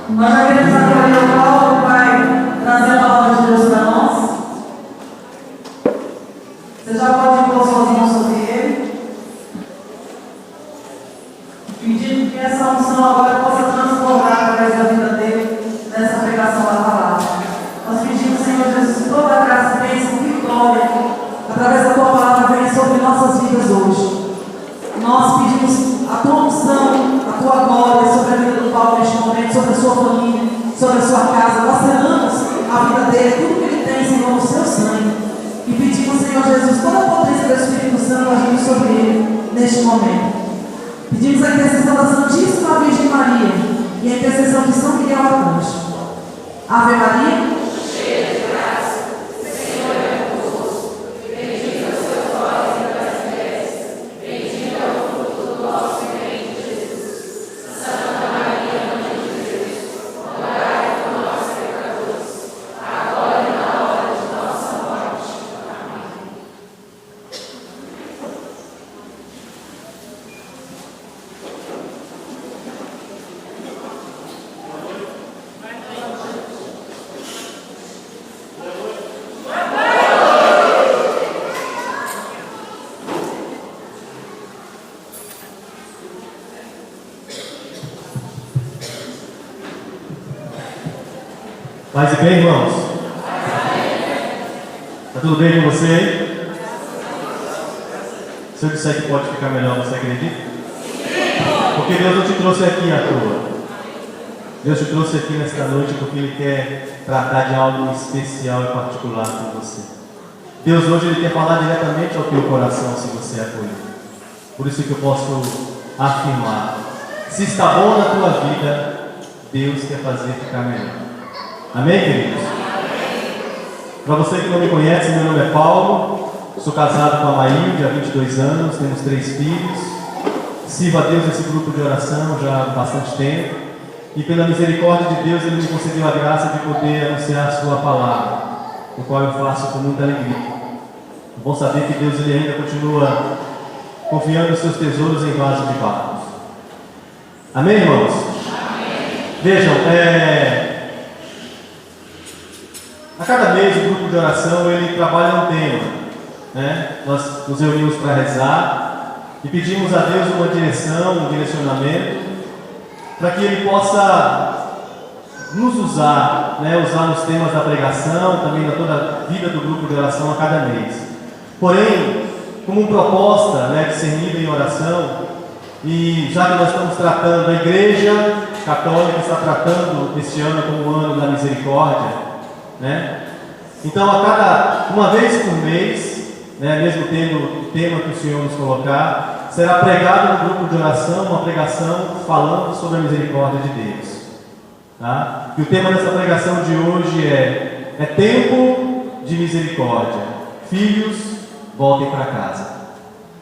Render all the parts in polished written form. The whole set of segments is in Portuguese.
Nós já queremos acolher o Paulo, que vai trazer a palavra de Deus para nós. Você já pode pôr suas mãos sobre ele, pedindo que essa unção agora possa transformar através da vida dele nessa pregação da palavra. Nós pedimos, Senhor Jesus, que toda a graça, bênção, vitória, através da tua palavra, venha sobre nossas vidas hoje. Nós pedimos a tua unção, a tua glória sobre a vida do Paulo neste momento, sobre a sua família, sobre a sua casa. Nós selamos a vida dele, tudo que ele tem, Senhor, no seu sangue. E pedimos, Senhor Jesus, toda a potência do Espírito Santo agindo sobre ele neste momento. Pedimos a intercessão da Santíssima Virgem Maria e a intercessão de São Miguel Arcanjo. Ave Maria, cheia de graça, o Senhor é convosco. Bendita sois vós entre as mulheres, bendito é o fruto do vosso ventre, Jesus. Santa Maria, Mãe de Deus, rogai por nós, pecadores, agora e na hora de nossa morte. Amém. Paz e bem, irmãos? Está tudo bem com você aí? Se eu disser que pode ficar melhor, você acredita? Porque Deus não te trouxe aqui à toa. Deus te trouxe aqui nesta noite porque Ele quer tratar de algo especial e particular com você. Deus hoje Ele quer falar diretamente ao teu coração se você acolher. Por isso que eu posso afirmar: se está bom na tua vida, Deus quer fazer ficar melhor. Amém, queridos? Para você que não me conhece, meu nome é Paulo, sou casado com a Maílde há 22 anos, temos 3 filhos, sirvo a Deus nesse grupo de oração já há bastante tempo, e pela misericórdia de Deus Ele me concedeu a graça de poder anunciar a sua palavra, o qual eu faço com muita alegria. É bom saber que Deus Ele ainda continua confiando os seus tesouros em vasos de barro. Amém, irmãos? Amém. Vejam, a cada mês o grupo de oração ele trabalha um tema, né? Nós nos reunimos para rezar e pedimos a Deus uma direção, um direcionamento, para que Ele possa nos usar, né? Usar nos temas da pregação, também na toda a vida do grupo de oração a cada mês. Porém, como proposta, né, discernida em oração, e já que nós estamos tratando, a Igreja Católica está tratando este ano como o ano da misericórdia, né? Então, uma vez por mês, né, mesmo tendo o tema que o Senhor nos colocar, será pregado no grupo de oração uma pregação falando sobre a misericórdia de Deus. Tá? E o tema dessa pregação de hoje é tempo de misericórdia. Filhos, voltem para casa.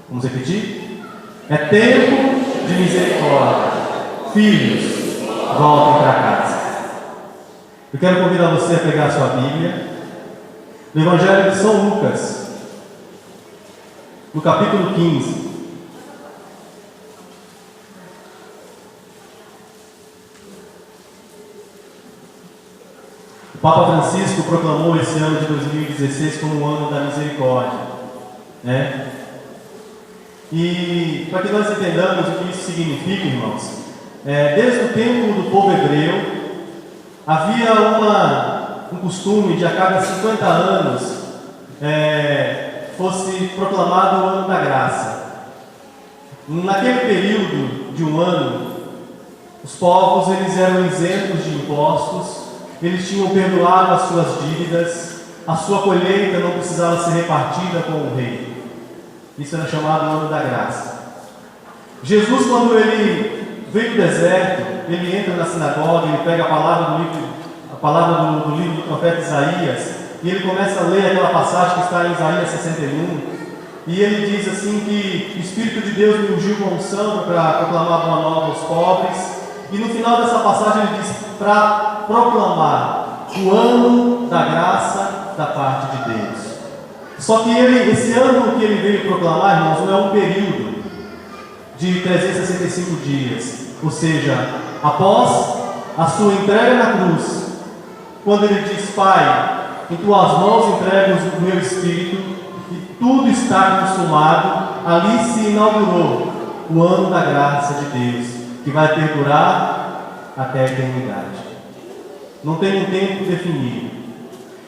Vamos repetir? É tempo de misericórdia. Filhos, voltem para casa. Eu quero convidar você a pegar a sua Bíblia no Evangelho de São Lucas, no capítulo 15. O Papa Francisco proclamou esse ano de 2016 como o ano da misericórdia, né? E para que nós entendamos o que isso significa, irmãos, desde o tempo do povo hebreu, havia um costume de a cada 50 anos fosse proclamado o ano da graça. Naquele período de um ano, os povos eles eram isentos de impostos, eles tinham perdoado as suas dívidas, a sua colheita não precisava ser repartida com o rei. Isso era chamado o ano da graça. Jesus, quando ele veio do deserto, ele entra na sinagoga, ele pega a palavra do livro do profeta Isaías, e ele começa a ler aquela passagem que está em Isaías 61, e ele diz assim que o Espírito de Deus me ungiu com unção para proclamar boa nova aos pobres, e no final dessa passagem ele diz para proclamar o ano da graça da parte de Deus. Só que esse ano que ele veio proclamar, irmãos, não é um período de 365 dias, ou seja, após a sua entrega na cruz, quando ele diz: Pai, em tuas mãos entrego o meu espírito, e tudo está consumado, ali se inaugurou o ano da graça de Deus, que vai perdurar até a eternidade. Não tem um tempo definido.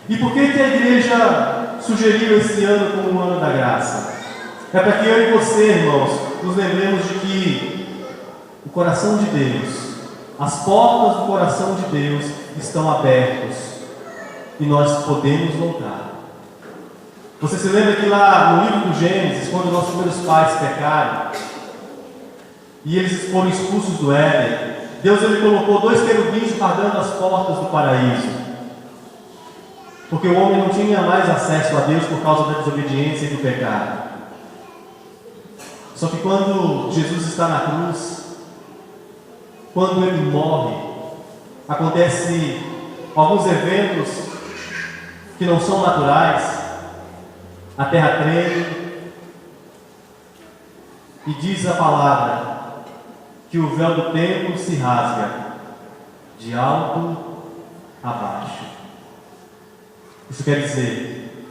E por que a igreja sugeriu esse ano como o ano da graça? É para que eu e você, irmãos, nos lembremos de que o coração de Deus, as portas do coração de Deus estão abertas e nós podemos voltar. Você se lembra que lá no livro do Gênesis, quando nossos primeiros pais pecaram e eles foram expulsos do Éden, Deus ele colocou 2 querubins guardando as portas do paraíso, porque o homem não tinha mais acesso a Deus por causa da desobediência e do pecado. Só que quando Jesus está na cruz, quando ele morre, acontece alguns eventos que não são naturais. A terra treme e diz a palavra que o véu do templo se rasga de alto a baixo. Isso quer dizer,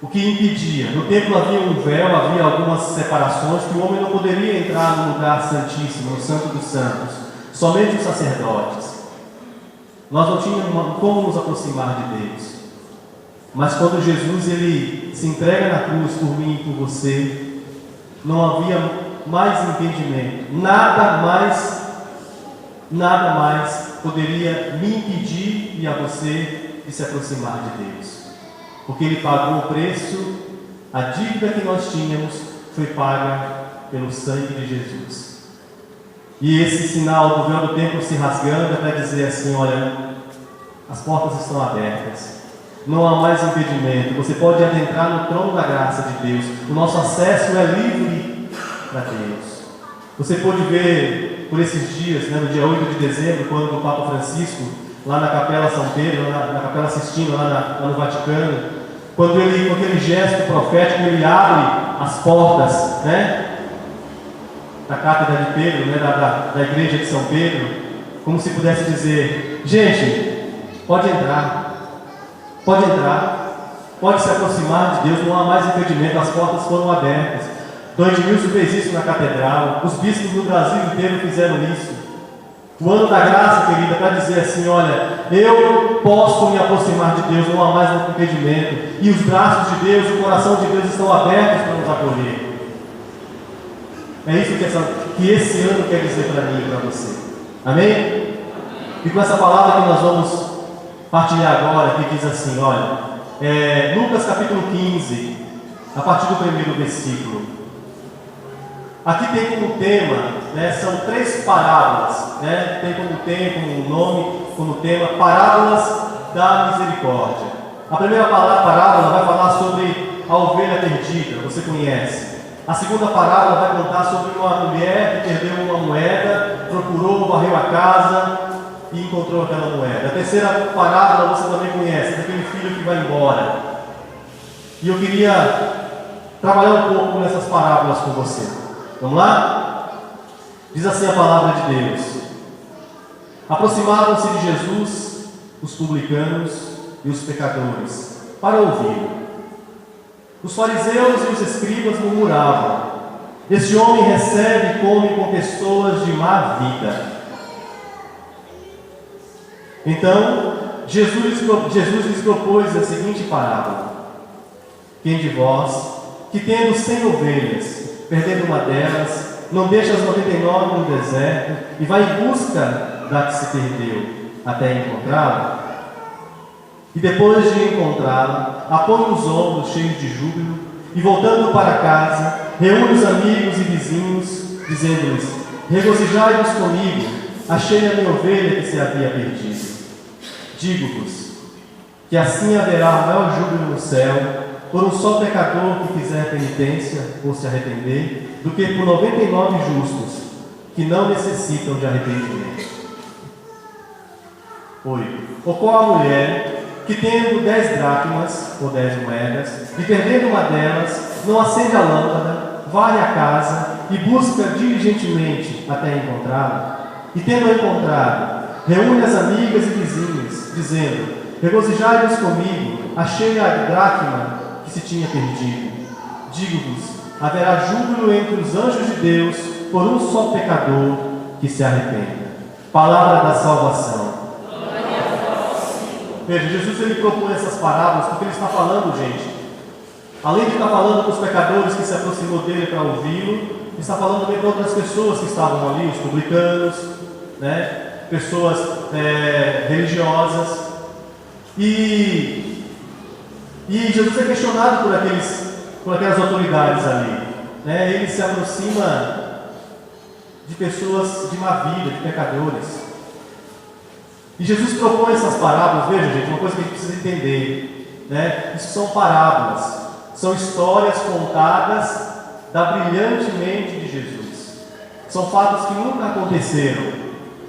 o que impedia? No templo havia um véu, havia algumas separações que o homem não poderia entrar no lugar santíssimo, no Santo dos Santos, somente os sacerdotes. Nós não tínhamos como nos aproximar de Deus. Mas quando Jesus ele se entrega na cruz por mim e por você, não havia mais impedimento. Nada mais poderia me impedir e a você de se aproximar de Deus. Porque Ele pagou o preço, a dívida que nós tínhamos foi paga pelo sangue de Jesus. E esse sinal do véu do templo se rasgando é para dizer assim: olha, as portas estão abertas. Não há mais impedimento. Você pode adentrar no trono da graça de Deus. O nosso acesso é livre para Deus. Você pode ver por esses dias, no dia 8 de dezembro, quando o Papa Francisco, lá na Capela São Pedro, na Capela Sistina, lá no Vaticano, quando ele, com aquele gesto profético, ele abre as portas, da Cátedra de Pedro, da Igreja de São Pedro, como se pudesse dizer: gente, pode entrar. Pode se aproximar de Deus, não há mais impedimento, as portas foram abertas. Dom Edmilson fez isso na catedral, os bispos do Brasil inteiro fizeram isso. O ano da graça, querida, para dizer assim: olha, eu posso me aproximar de Deus, não há mais impedimento, e os braços de Deus, o coração de Deus estão abertos para nos acolher. É isso que esse ano quer dizer para mim e para você. Amém? E com essa palavra que nós vamos partilhar agora, que diz assim, olha, Lucas capítulo 15, a partir do primeiro versículo. Aqui tem como tema, são 3 parábolas, tem como nome, como tema, parábolas da misericórdia. A primeira parábola vai falar sobre a ovelha perdida, você conhece. A segunda parábola vai contar sobre uma mulher que perdeu uma moeda, procurou, varreu a casa e encontrou aquela moeda. A terceira parábola você também conhece, daquele filho que vai embora. E eu queria trabalhar um pouco nessas parábolas com você. Vamos lá? Diz assim a palavra de Deus: aproximaram-se de Jesus os publicanos e os pecadores para ouvi-lo. Os fariseus e os escribas murmuravam: este homem recebe e come com pessoas de má vida. Então, Jesus lhes propôs a seguinte parábola: quem de vós, que tendo 100 ovelhas, perdendo uma delas, não deixa as 99 no deserto e vai em busca da que se perdeu, até encontrá-la? E depois de encontrá-la, a põe nos ombros cheios de júbilo, e voltando para casa, reúne os amigos e vizinhos, dizendo-lhes: regozijai-vos comigo, achei a minha ovelha que se havia perdido. Digo-vos que assim haverá maior júbilo no céu por um só pecador que fizer penitência ou se arrepender, do que por 99 justos que não necessitam de arrependimento. 8. Ou qual a mulher que, tendo 10 dracmas ou 10 moedas, e perdendo uma delas, não acende a lâmpada, vai à casa e busca diligentemente até encontrá-la? E tendo encontrado, reúne as amigas e vizinhas, dizendo: regozijai-vos comigo, achei a dracma que se tinha perdido. Digo-vos, haverá júbilo entre os anjos de Deus por um só pecador que se arrependa. Palavra da salvação. Veja, Jesus ele propõe essas parábolas porque ele está falando, gente, além de estar falando com os pecadores que se aproximou dele para ouvi-lo, ele está falando também para outras pessoas que estavam ali, os publicanos, né? Pessoas religiosas. E Jesus é questionado por aquelas autoridades ali, né? Ele se aproxima de pessoas de má vida, de pecadores. E Jesus propõe essas parábolas. Veja, gente, uma coisa que a gente precisa entender, né? Isso são parábolas, são histórias contadas da brilhante mente de Jesus. São fatos que nunca aconteceram.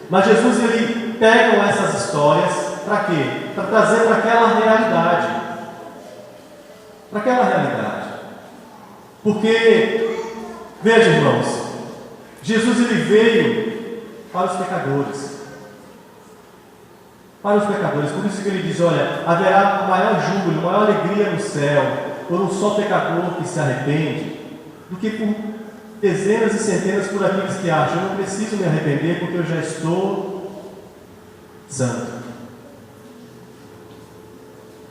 Mas Jesus ele pega essas histórias para quê? Para trazer para aquela realidade. Para aquela realidade. Porque, veja, irmãos, Jesus ele veio para os pecadores. Para os pecadores. Por isso que ele diz: olha, haverá maior júbilo, maior alegria no céu por um só pecador que se arrepende, do que por dezenas e centenas por aqueles que acham: eu não preciso me arrepender porque eu já estou santo.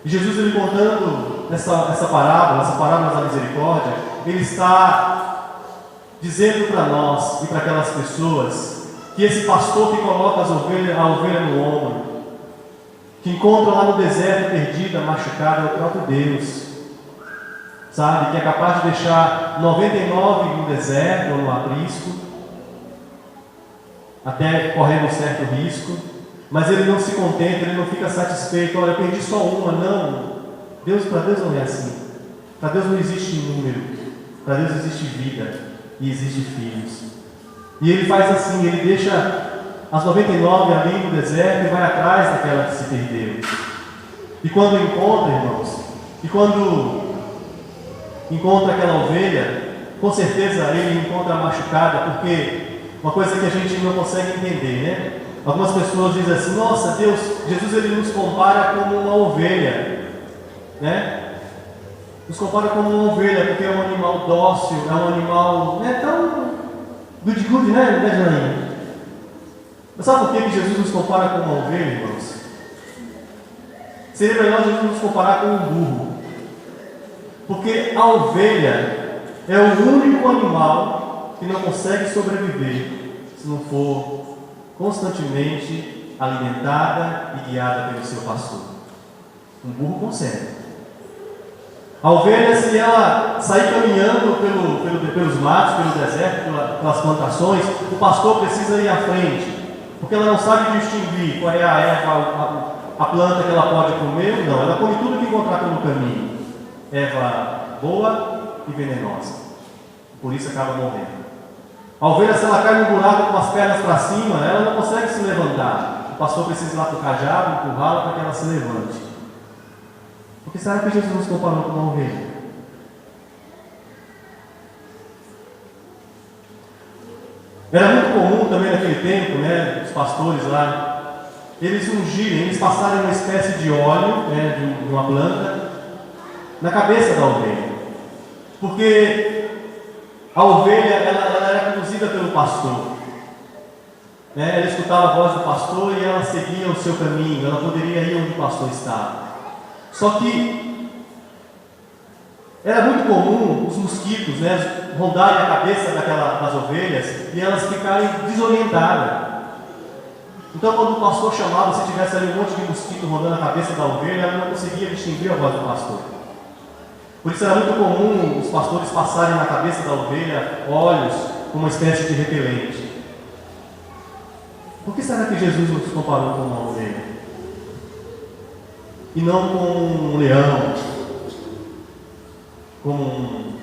E Jesus ele contando essa parábola da misericórdia, ele está dizendo para nós e para aquelas pessoas que esse pastor que coloca a ovelha no ombro, que encontra lá no deserto perdida, machucada, é o próprio Deus, sabe? Que é capaz de deixar 99 no deserto ou no aprisco, até correndo um certo risco, mas ele não se contenta, ele não fica satisfeito: olha, eu perdi só uma. Não, para Deus não é assim. Para Deus não existe número, para Deus existe vida e existe filhos. E ele faz assim, ele deixa as 99 ali no deserto e vai atrás daquela que se perdeu. E quando encontra, irmãos, encontra aquela ovelha, com certeza ele encontra machucada, porque uma coisa que a gente não consegue entender, né? Algumas pessoas dizem assim: nossa, Jesus ele nos compara como uma ovelha, né? Nos compara como uma ovelha, porque é um animal dócil, é um animal, né, tão good, né, Janaína? Mas sabe por que Jesus nos compara com uma ovelha, irmãos? Seria melhor Jesus nos comparar com um burro. Porque a ovelha é o único animal que não consegue sobreviver se não for constantemente alimentada e guiada pelo seu pastor. Um burro consegue. A ovelha, se ela sair caminhando pelos matos, pelo deserto, pelas plantações, o pastor precisa ir à frente, porque ela não sabe distinguir qual é a erva, a planta que ela pode comer ou não. Ela come tudo que encontrar pelo caminho. Erva boa e venenosa. Por isso acaba morrendo. A ovelha, se ela cai no buraco com as pernas para cima, ela não consegue se levantar. O pastor precisa ir lá com o cajado, empurrá-la para que ela se levante. Por que será que Jesus nos comparou com uma ovelha? Era muito comum também naquele tempo, né, os pastores lá, eles ungirem, eles passarem uma espécie de óleo, né, de uma planta, na cabeça da ovelha. Porque a ovelha, ela era conduzida pelo pastor. Né? Ela escutava a voz do pastor e ela seguia o seu caminho, ela poderia ir onde o pastor estava. Só que era muito comum os mosquitos, né, rondarem a cabeça das ovelhas e elas ficarem desorientadas. Então, quando o pastor chamava, se tivesse ali um monte de mosquito rondando a cabeça da ovelha, ela não conseguia distinguir a voz do pastor. Por isso era muito comum os pastores passarem na cabeça da ovelha óleos com uma espécie de repelente. Por que será que Jesus nos comparou com uma ovelha? E não com um leão, como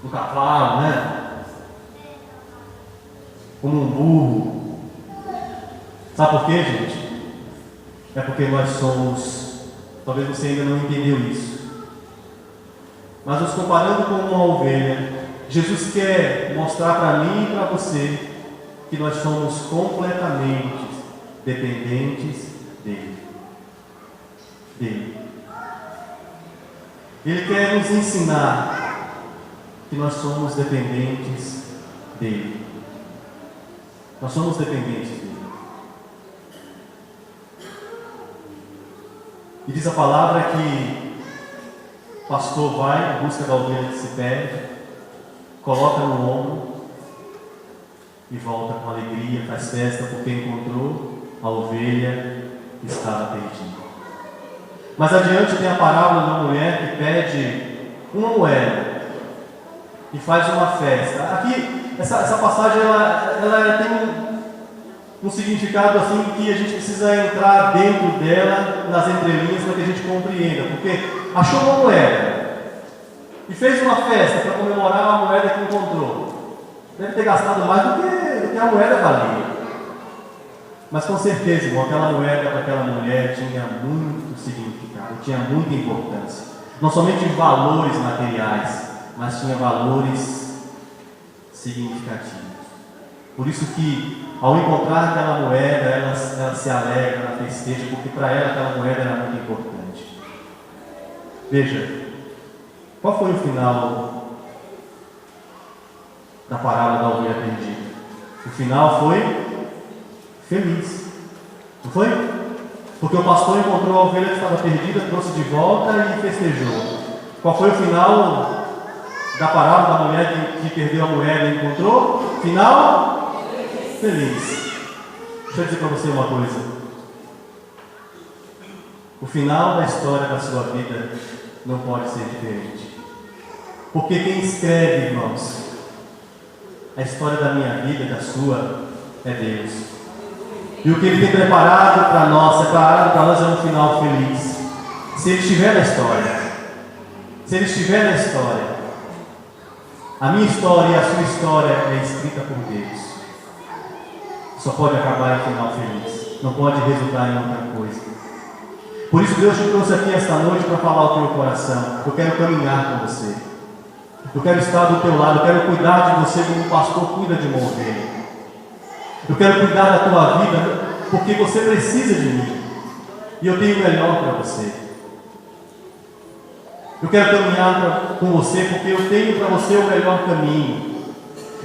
um cavalo, né? Como um burro. Sabe por quê, gente? É porque nós somos, talvez você ainda não entendeu isso, mas nos comparando com uma ovelha, Jesus quer mostrar para mim e para você que nós somos completamente dependentes dele. Ele quer nos ensinar que nós somos dependentes dele. Nós somos dependentes dele. E diz a palavra que o pastor vai em busca da ovelha que se perde, coloca no ombro e volta com alegria, faz festa porque encontrou a ovelha que estava perdida. Mas adiante tem a parábola de uma mulher que pede uma moeda e faz uma festa. Aqui, essa passagem ela tem um significado assim que a gente precisa entrar dentro dela, nas entrelinhas, para que a gente compreenda. Porque achou uma moeda e fez uma festa para comemorar a moeda que encontrou. Deve ter gastado mais do que a moeda valia. Mas com certeza, irmão, aquela moeda para aquela mulher tinha muito significado, tinha muita importância. Não somente valores materiais, mas tinha valores significativos. Por isso que, ao encontrar aquela moeda, ela se alegra, ela festeja, porque para ela aquela moeda era muito importante. Veja, qual foi o final da parábola da ovelha perdida? O final foi feliz, não foi? Porque o pastor encontrou a ovelha que estava perdida, trouxe de volta e festejou. Qual foi o final da parábola da mulher que perdeu a moeda e encontrou? Final feliz. Deixa eu dizer para você uma coisa. O final da história da sua vida não pode ser diferente. Porque quem escreve, irmãos, a história da minha vida, da sua, é Deus. E o que Ele tem preparado para nós é um final feliz. Se Ele estiver na história, a minha história e a sua história é escrita por Deus. Só pode acabar em final feliz, não pode resultar em outra coisa. Por isso Deus te trouxe aqui esta noite para falar ao teu coração. Eu quero caminhar com você. Eu quero estar do teu lado, eu quero cuidar de você como um pastor cuida de uma ovelha. Eu quero cuidar da tua vida, porque você precisa de mim. E eu tenho o melhor para você. Eu quero caminhar com você, porque eu tenho para você o melhor caminho.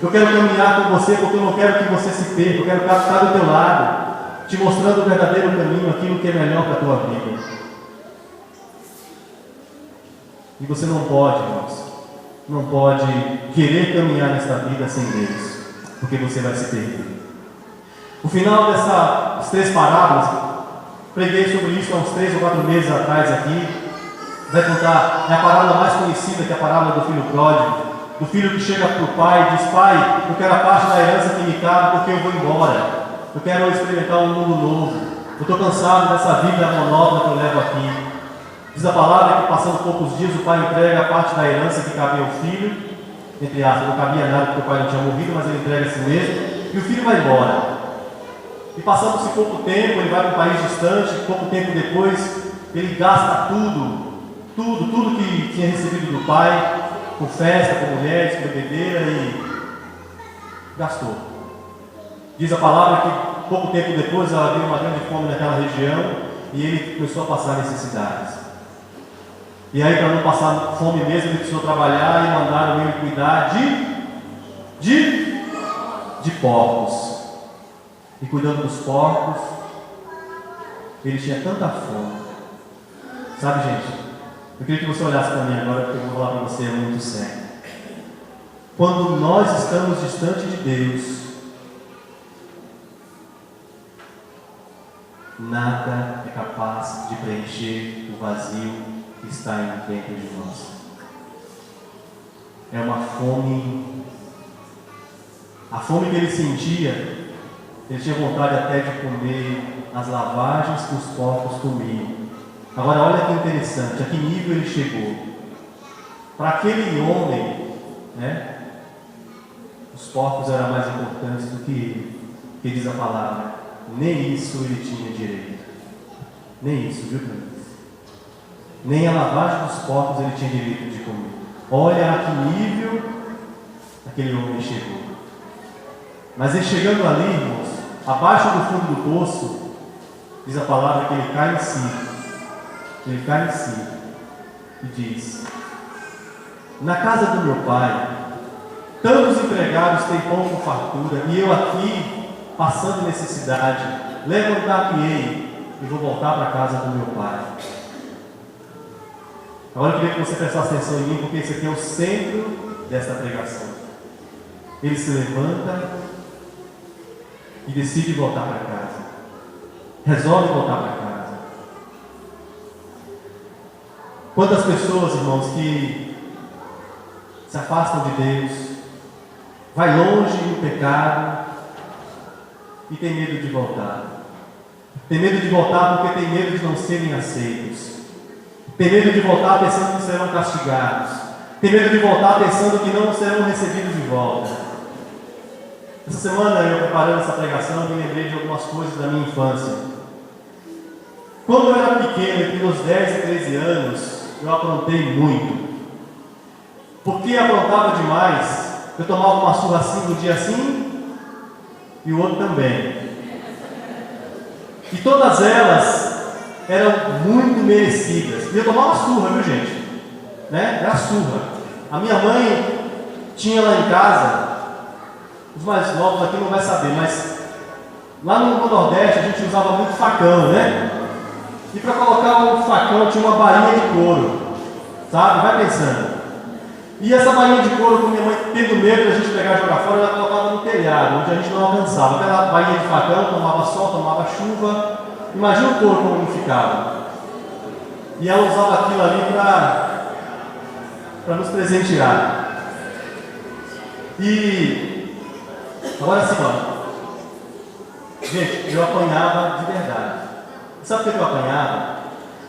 Eu quero caminhar com você, porque eu não quero que você se perca. Eu quero estar do teu lado, te mostrando o verdadeiro caminho, aquilo que é melhor para a tua vida. E você não pode, irmãos, não pode querer caminhar nesta vida sem Deus, porque você vai se perder. O final dessas 3 parábolas, preguei sobre isso há uns 3 ou 4 meses atrás aqui. Vai contar, é a parábola mais conhecida, que é a parábola do filho pródigo, do filho que chega para o pai e diz: pai, eu quero a parte da herança que me cabe, porque eu vou embora. Eu quero experimentar um mundo novo. Eu estou cansado dessa vida monótona que eu levo aqui. Diz a palavra que, passando poucos dias, o pai entrega a parte da herança que cabia ao filho, entre aspas, não cabia nada porque o pai não tinha morrido, mas ele entrega a si mesmo, e o filho vai embora. E passando-se pouco tempo, ele vai para um país distante, pouco tempo depois, ele gasta tudo que tinha recebido do pai, com festa, com mulheres, com bebedeira, e gastou. Diz a palavra que pouco tempo depois havia uma grande fome naquela região e ele começou a passar necessidades. E aí, para não passar fome mesmo, ele precisou trabalhar e mandaram ele cuidar de porcos. E cuidando dos porcos, ele tinha tanta fome. Sabe, gente? Eu queria que você olhasse para mim agora, porque eu vou falar para você, é muito sério. Quando nós estamos distante de Deus, nada é capaz de preencher o vazio que está dentro de nós. É uma fome. A fome que ele sentia, ele tinha vontade até de comer as lavagens que os porcos comiam. Agora olha que interessante, a que nível ele chegou. Para aquele homem, né, os porcos eram mais importantes do que ele, que diz a palavra. Nem isso ele tinha direito. Nem isso, viu, Clemente? Nem a lavagem dos porcos ele tinha direito de comer. Olha a que nível aquele homem chegou. Mas ele chegando ali, irmãos, abaixo do fundo do poço, diz a palavra que ele cai em si. Ele cai em si e diz: na casa do meu pai, tantos empregados têm pão com fartura, e eu aqui, passando necessidade, levantar-me-ei e vou voltar para a casa do meu pai. Agora eu queria que você prestasse atenção em mim, porque esse aqui é o centro desta pregação. Ele se levanta e decide voltar para casa. Resolve voltar para casa. Quantas pessoas, irmãos, que se afastam de Deus, vai longe no pecado e tem medo de voltar. Tem medo de voltar porque tem medo de não serem aceitos. Tem medo de voltar pensando que serão castigados. Tem medo de voltar pensando que não serão recebidos de volta. Essa semana, eu preparando essa pregação, me lembrei de algumas coisas da minha infância. Quando eu era pequeno, entre os 10 e 13 anos, eu aprontei muito. Porque aprontava demais, eu tomava uma surra assim um dia assim e o outro também. E todas elas eram muito merecidas. E eu tomava surra, viu, gente? Né? Era surra. A minha mãe tinha lá em casa, os mais novos aqui não vai saber, mas lá no Nordeste a gente usava muito facão, né? E para colocar um facão tinha uma bainha de couro, sabe? Vai pensando. E essa bainha de couro, com minha mãe tendo medo de a gente pegar e jogar fora, ela colocava no telhado, onde a gente não alcançava. Aquela bainha de facão tomava sol, tomava chuva. Imagina o couro como não ficava. E ela usava aquilo ali para nos presentear. E agora sim, ó. Gente, eu apanhava de verdade. Sabe por que eu apanhava?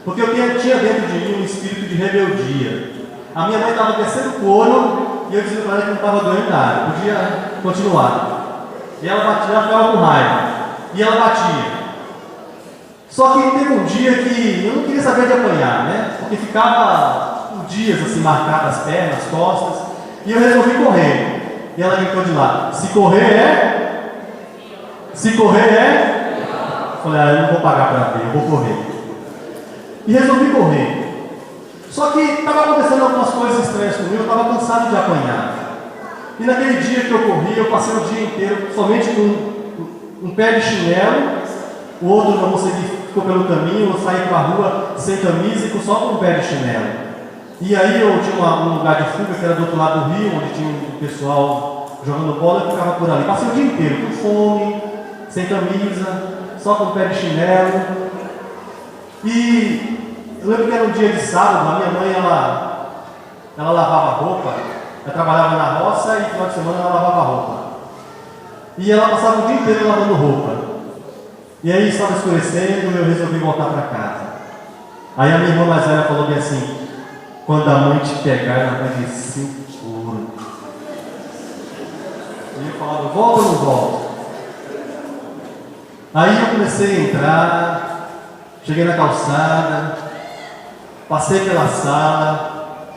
Porque eu tinha dentro de mim um espírito de rebeldia. A minha mãe estava descendo o couro e eu dizia para ela que não estava doendo nada, podia continuar. E ela batia, ela ficava com raiva. E ela batia. Só que teve um dia que eu não queria saber de apanhar, né? Porque ficava por dias assim marcadas as pernas, as costas. E eu resolvi correr. E ela gritou de lá: se correr é? Se correr é? Eu falei: eu não vou pagar para ver, eu vou correr. E resolvi correr. Só que estava acontecendo algumas coisas estranhas comigo, eu estava cansado de apanhar. E naquele dia que eu corri, eu passei o dia inteiro somente com um pé de chinelo, o outro não consegui, ficou pelo caminho, eu saí para a rua sem camisa e só com um pé de chinelo. E aí eu tinha um lugar de fuga que era do outro lado do rio, onde tinha um pessoal jogando bola, eu ficava por ali. Passei o dia inteiro com fome, sem camisa, só com um pé de chinelo. E eu lembro que era um dia de sábado, a minha mãe, ela lavava roupa, ela trabalhava na roça e no final de semana ela lavava roupa. E ela passava o dia inteiro lavando roupa. E aí estava escurecendo e eu resolvi voltar para casa. Aí a minha irmã mais velha falou bem assim: quando a mãe te pegar, ela vai descer o couro. E eu falava: volta ou não volta? Aí eu comecei a entrar, cheguei na calçada, passei pela sala,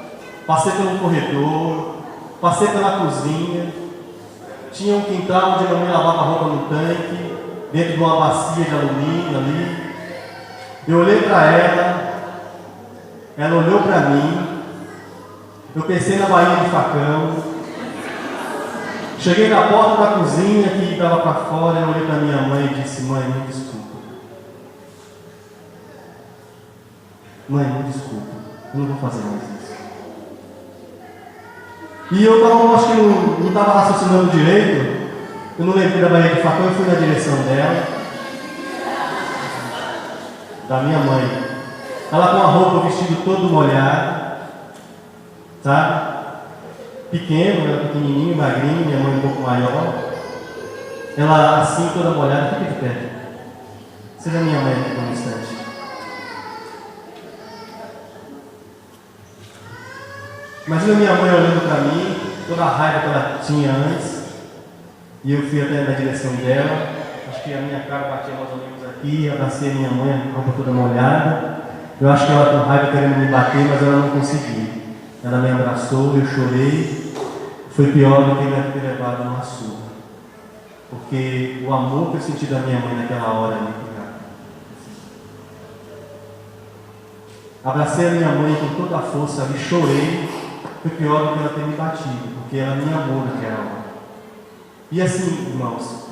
passei pelo corredor, passei pela cozinha. Tinha um quintal onde a minha mãe lavava roupa no tanque, dentro de uma bacia de alumínio ali. Eu olhei para ela olhou para mim, eu pensei na bainha de facão. Cheguei na porta da cozinha que estava para fora, eu olhei para minha mãe e disse: mãe, me desculpa. Mãe, me desculpa, eu não vou fazer mais isso. E eu acho que não estava raciocinando direito, eu não lembrei da bainha de facão, eu fui na direção dela, da minha mãe. Ela com a roupa, o vestido todo molhado, sabe? Pequeno, ela pequenininho, magrinho, minha mãe um pouco maior. Ela assim, toda molhada, fica de pé. Seja minha mãe aqui por um instante. Imagina minha mãe olhando para mim, toda a raiva que ela tinha antes. E eu fui até na direção dela. Acho que a minha cara batia mais ou menos aqui. Abracei a minha mãe, a roupa toda molhada. Eu acho que ela com raiva querendo me bater, mas ela não conseguiu. Ela me abraçou, eu chorei. Foi pior do que me ter levado uma surra. Porque o amor que eu senti da minha mãe naquela hora ali, Abracei a minha mãe com toda a força ali, chorei. Foi pior do que ela ter me batido, porque ela me amou naquela hora. E assim, irmãos,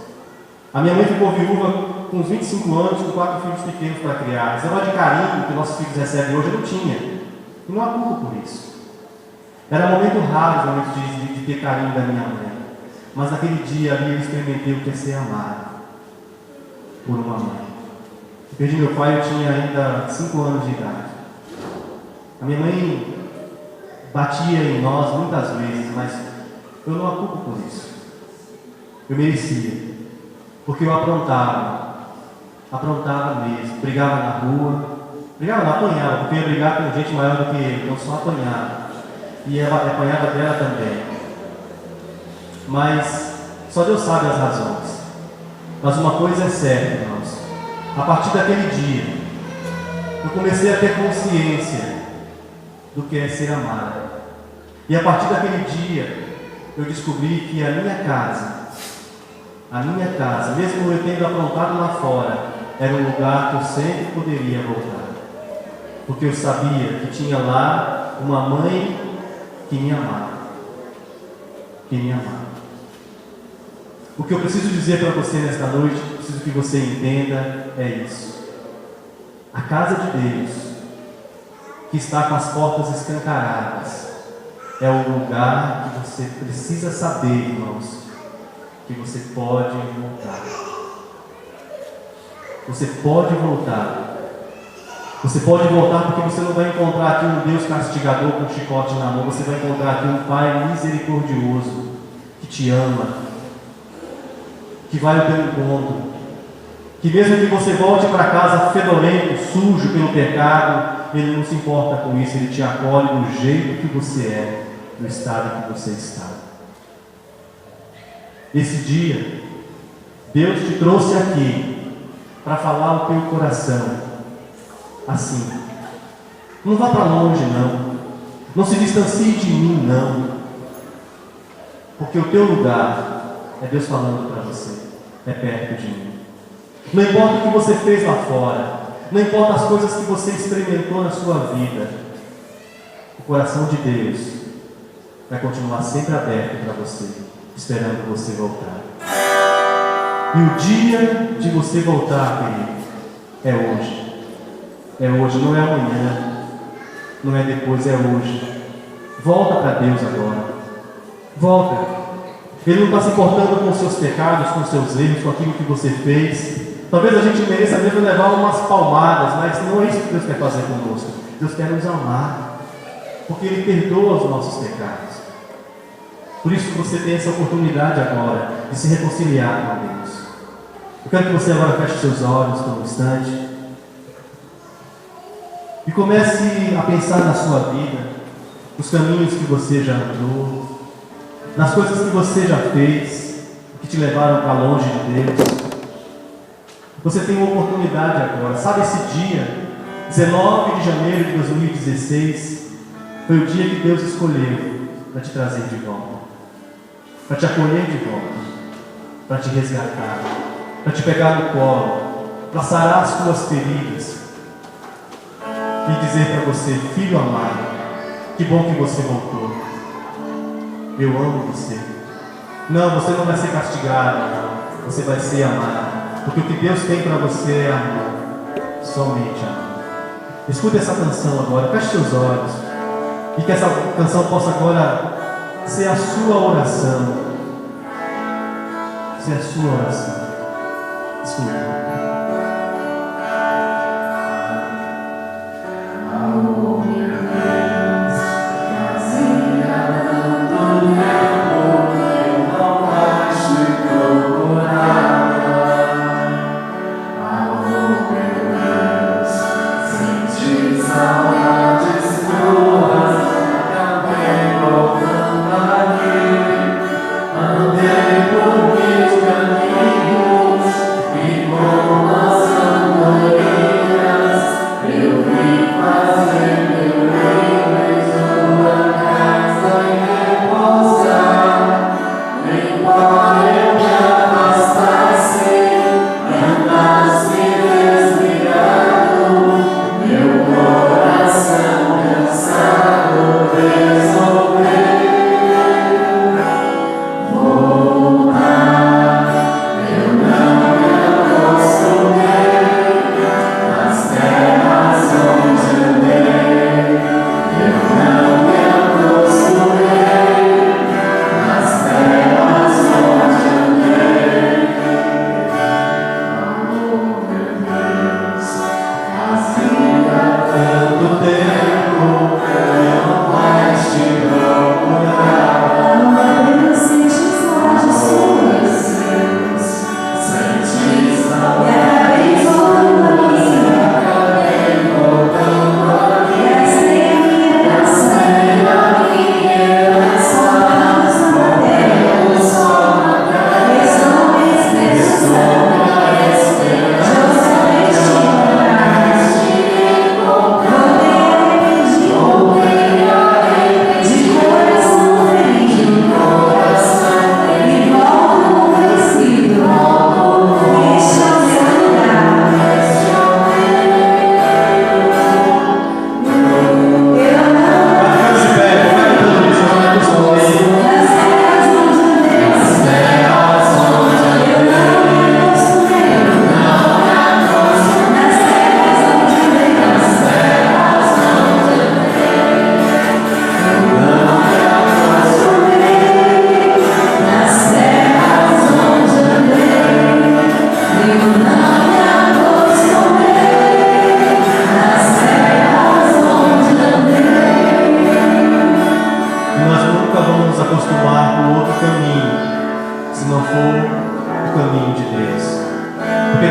a minha mãe ficou viúva com uns 25 anos, com 4 filhos pequenos para criar. Esse negócio de carinho que nossos filhos recebem hoje, eu não tinha. E não há culpa por isso. Era um momento raro de ter carinho da minha mãe. Mas naquele dia ali eu experimentei o que é ser amado por uma mãe. Eu perdi meu pai, eu tinha ainda 5 anos de idade. A minha mãe batia em nós muitas vezes, mas eu não a culpo por isso. Eu merecia. Porque eu aprontava mesmo, brigava na rua, brigava não, apanhava, porque eu ia brigar com gente maior do que eu, então só apanhava. E ela apanhava dela também. Mas só Deus sabe as razões. Mas uma coisa é certa, irmãos. A partir daquele dia, eu comecei a ter consciência do que é ser amado. E a partir daquele dia, eu descobri que a minha casa, mesmo eu tendo aprontado lá fora, era um lugar que eu sempre poderia voltar. Porque eu sabia que tinha lá uma mãe que me amava. O que eu preciso dizer para você nesta noite, preciso que você entenda, é isso. A casa de Deus, que está com as portas escancaradas, é o lugar que você precisa saber, irmãos, que você pode voltar. Você pode voltar. Você pode voltar porque você não vai encontrar aqui um Deus castigador com um chicote na mão. Você vai encontrar aqui um Pai misericordioso que te ama, que vai ao teu encontro, que mesmo que você volte para casa fedorento, sujo pelo pecado, Ele não se importa com isso. Ele te acolhe do jeito que você é, do estado que você está. Esse dia, Deus te trouxe aqui para falar ao teu coração assim: não vá para longe, não se distancie de mim, não, porque o teu lugar é Deus falando para você, é perto de mim. Não importa o que você fez lá fora, não importa as coisas que você experimentou na sua vida, o coração de Deus vai continuar sempre aberto para você, esperando você voltar. E o dia de você voltar, querido, é hoje. É hoje, não é amanhã, não é depois, é hoje. Volta para Deus agora. Volta. Ele não está se importando com os seus pecados, com os seus erros, com aquilo que você fez. Talvez a gente mereça mesmo levar umas palmadas, mas não é isso que Deus quer fazer conosco. Deus quer nos amar, porque Ele perdoa os nossos pecados. Por isso que você tem essa oportunidade agora de se reconciliar com Deus. Eu quero que você agora feche seus olhos por um instante e comece a pensar na sua vida, nos caminhos que você já andou, nas coisas que você já fez, que te levaram para longe de Deus. Você tem uma oportunidade agora. Sabe, esse dia, 19 de janeiro de 2016, foi o dia que Deus escolheu para te trazer de volta, para te acolher de volta, para te resgatar, para te pegar no colo, para sarar as tuas feridas e dizer para você: filho amado, que bom que você voltou. Eu amo você. Não, você não vai ser castigado, não. Você vai ser amado, porque o que Deus tem para você é amor, somente amor. Escuta essa canção agora, feche seus olhos, e que essa canção possa agora ser a sua oração. Ser a sua oração. Escuta. Andei por meus caminhos e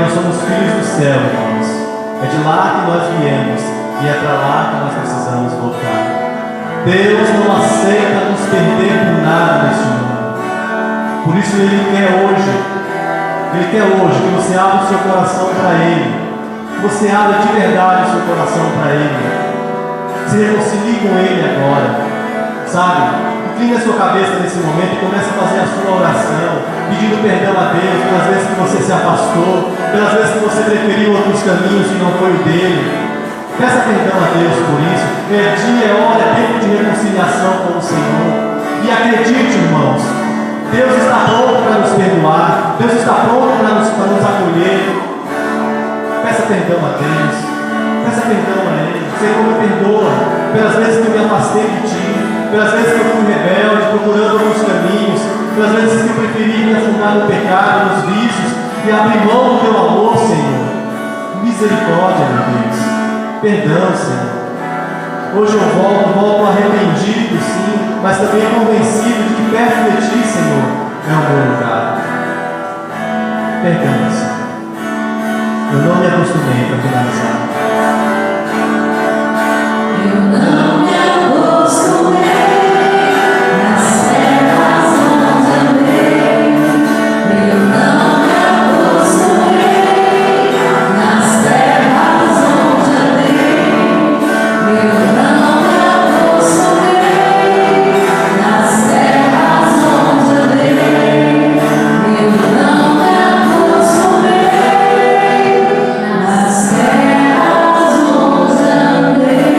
nós somos filhos do céu, irmãos. É de lá que nós viemos e é para lá que nós precisamos voltar. Deus não aceita nos perder por nada neste mundo. Por isso Ele quer hoje que você abra o seu coração para Ele, que você abra de verdade o seu coração para Ele, se reconcilie com Ele agora, sabe? Incline a sua cabeça nesse momento e comece a fazer a sua oração, pedindo perdão a Deus pelas vezes que você se afastou, pelas vezes que você preferiu outros caminhos e não foi o dele. Peça perdão a Deus por isso. É dia, é hora, é tempo de reconciliação com o Senhor. E acredite, irmãos, Deus está pronto para nos perdoar, Deus está pronto para nos acolher. Peça perdão a Deus, peça perdão a Ele. Senhor, me perdoa pelas vezes que eu me afastei de Ti, pelas vezes que eu fui rebelde, procurando alguns caminhos, pelas vezes que eu preferi me afundar no pecado, nos vícios, e abrir mão do Teu amor, Senhor. Misericórdia, meu Deus. Perdão, Senhor. Hoje eu volto arrependido, sim, mas também convencido de que perto de Ti, Senhor, é o meu lugar. Perdão, Senhor. Eu não me acostumei para finalizar. Eu não me acostumei nas terras onde andei. Eu não me acostumei nas terras onde andei. Eu não me acostumei nas terras onde andei. Eu não me acostumei nas terras onde andei.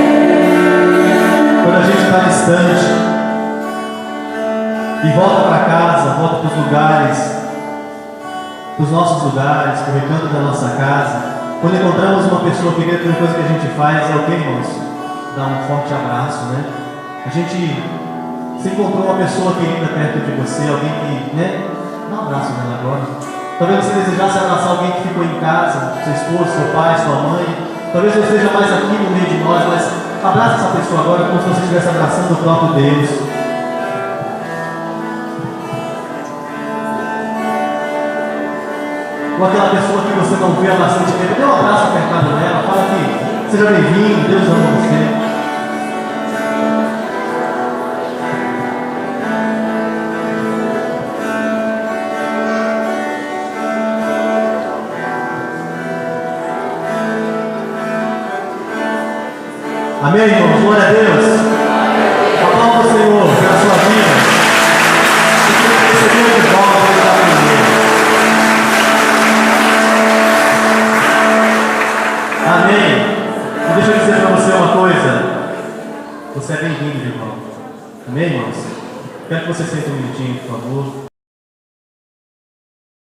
Quando a gente está distante e volta para casa, volta para os lugares, para os nossos lugares, para o recanto da nossa casa, quando encontramos uma pessoa querida, a primeira coisa que a gente faz é o que, irmãos? Dar um forte abraço, né? A gente, se encontrou uma pessoa querida perto de você, alguém que, né? Dá um abraço nela agora. Talvez você desejasse abraçar alguém que ficou em casa, seu esposo, seu pai, sua mãe. Talvez não esteja mais aqui no meio de nós, mas abraça essa pessoa agora como se você estivesse abraçando o próprio Deus. Ou aquela pessoa que você não vê há bastante tempo, dê um abraço apertado nela, fala que seja bem-vindo, Deus ama você. Amém, irmãos? Glória a Deus. Aplauda o Senhor pela sua vida. Você recebeu de volta, Ele está primeiro. Amém. E deixa eu dizer para você uma coisa. Você é bem-vindo, irmão. Amém, irmãos? Quero que você sente um minutinho, por favor.